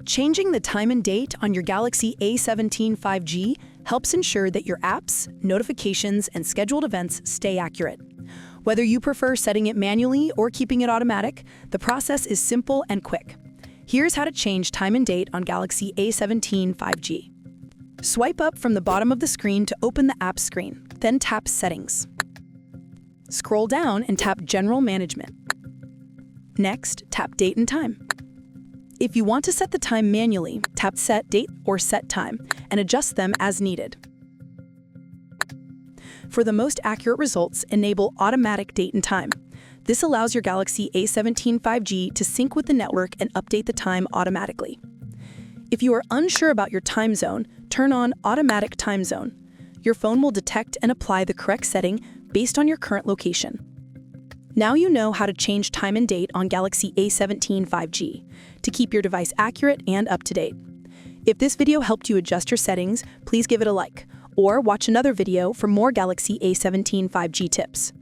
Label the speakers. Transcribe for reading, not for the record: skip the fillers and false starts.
Speaker 1: Changing the time and date on your Galaxy A17 5G helps ensure that your apps, notifications, and scheduled events stay accurate. Whether you prefer setting it manually or keeping it automatic, the process is simple and quick. Here's how to change time and date on Galaxy A17 5G. Swipe up from the bottom of the screen to open the app screen, then tap Settings. Scroll down and tap General Management. Next, tap Date and Time. If you want to set the time manually, tap Set Date or Set Time and adjust them as needed. For the most accurate results, enable Automatic Date and Time. This allows your Galaxy A17 5G to sync with the network and update the time automatically. If you are unsure about your time zone, turn on Automatic Time Zone. Your phone will detect and apply the correct setting based on your current location. Now you know how to change time and date on Galaxy A17 5G to keep your device accurate and up to date. If this video helped you adjust your settings, please give it a like, or watch another video for more Galaxy A17 5G tips.